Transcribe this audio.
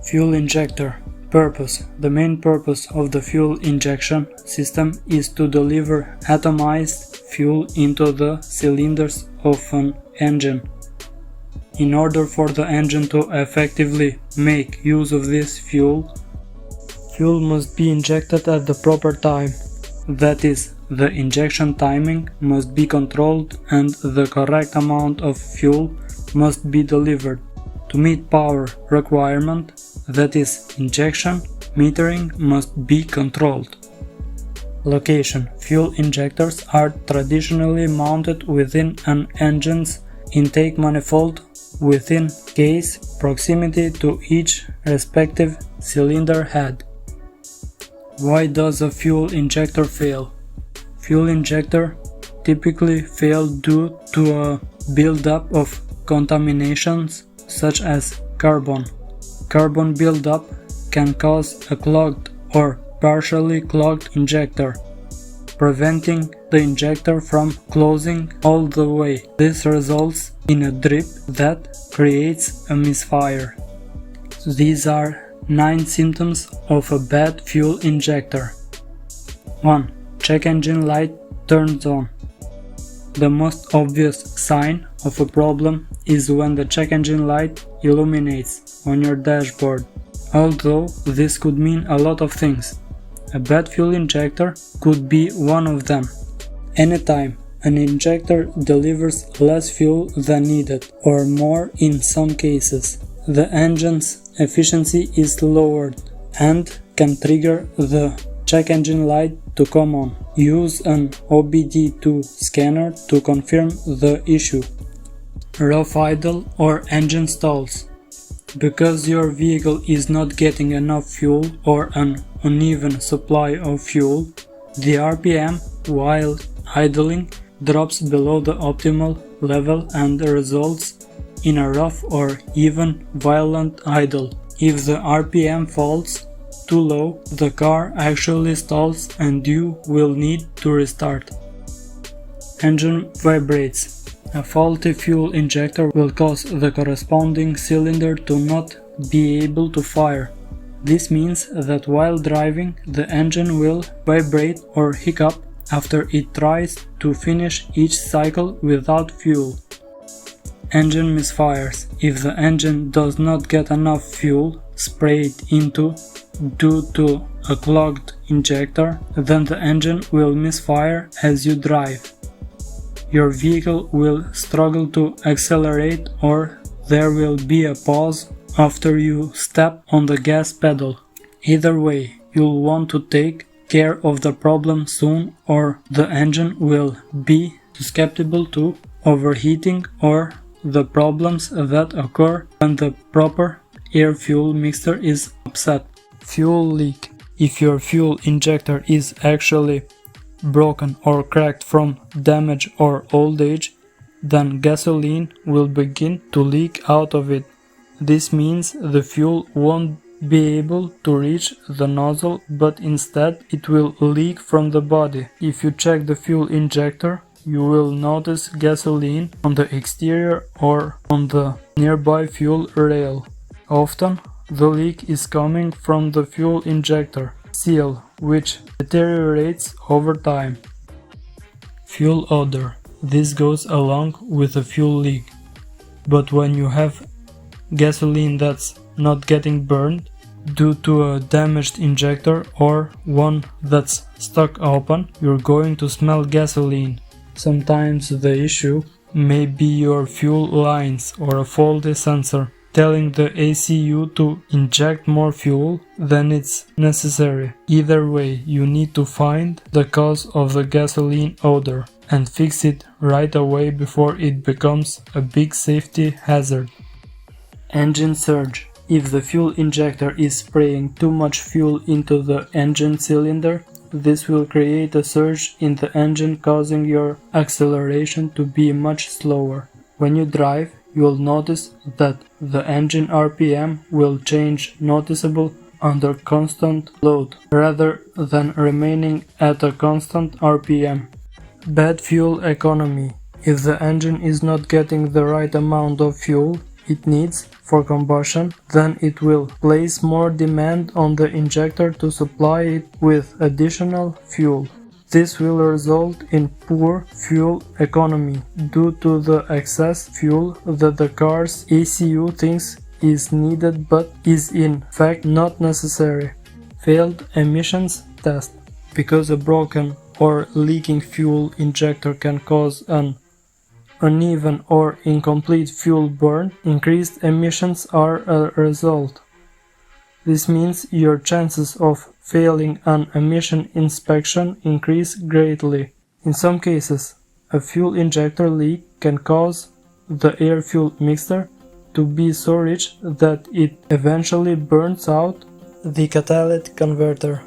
Fuel injector. Purpose. The main purpose of the fuel injection system is to deliver atomized fuel into the cylinders of an engine. In order for the engine to effectively make use of this fuel must be injected at the proper time. That is, the injection timing must be controlled and the correct amount of fuel must be delivered. To meet power requirement, that is, injection, metering must be controlled. Location. Fuel injectors are traditionally mounted within an engine's intake manifold within case proximity to each respective cylinder head. Why does a fuel injector fail? Fuel injector typically fail due to a buildup of contaminations such as carbon. Carbon buildup can cause a clogged or partially clogged injector, preventing the injector from closing all the way. This results in a drip that creates a misfire. These are 9 symptoms of a bad fuel injector. 1. Check engine light turns on. The most obvious sign of a problem is when the check engine light illuminates on your dashboard, although this could mean a lot of things. A bad fuel injector could be one of them. Anytime an injector delivers less fuel than needed, or more in some cases, the engine's efficiency is lowered and can trigger the check engine light to come on. Use an OBD2 scanner to confirm the issue. Rough idle or engine stalls. Because your vehicle is not getting enough fuel or an uneven supply of fuel, the RPM while idling drops below the optimal level and results in a rough or even violent idle. If the RPM falls too low, the car actually stalls and you will need to restart. Engine vibrates. A faulty fuel injector will cause the corresponding cylinder to not be able to fire. This means that while driving, the engine will vibrate or hiccup after it tries to finish each cycle without fuel. Engine misfires. If the engine does not get enough fuel sprayed into due to a clogged injector, then the engine will misfire as you drive. Your vehicle will struggle to accelerate, or there will be a pause after you step on the gas pedal. Either way, you'll want to take care of the problem soon, or the engine will be susceptible to overheating or the problems that occur when the proper air-fuel mixture is upset. Fuel leak. If your fuel injector is actually broken or cracked from damage or old age, then gasoline will begin to leak out of it. This means the fuel won't be able to reach the nozzle, but instead it will leak from the body. If you check the fuel injector, you will notice gasoline on the exterior or on the nearby fuel rail. Often, the leak is coming from the fuel injector seal, which deteriorates over time. Fuel odor. This goes along with a fuel leak. But when you have gasoline that's not getting burned due to a damaged injector or one that's stuck open, you're going to smell gasoline. Sometimes the issue may be your fuel lines or a faulty sensor telling the ECU to inject more fuel than it's necessary. Either way, you need to find the cause of the gasoline odor and fix it right away before it becomes a big safety hazard. Engine surge. If the fuel injector is spraying too much fuel into the engine cylinder, this will create a surge in the engine, causing your acceleration to be much slower. When you drive, you'll notice that the engine RPM will change noticeably under constant load, rather than remaining at a constant RPM. Bad fuel economy. If the engine is not getting the right amount of fuel it needs for combustion, then it will place more demand on the injector to supply it with additional fuel. This will result in poor fuel economy due to the excess fuel that the car's ECU thinks is needed but is in fact not necessary. Failed emissions test. Because a broken or leaking fuel injector can cause an uneven or incomplete fuel burn, increased emissions are a result. This means your chances of failing an emission inspection increase greatly. In some cases, a fuel injector leak can cause the air-fuel mixture to be so rich that it eventually burns out the catalytic converter.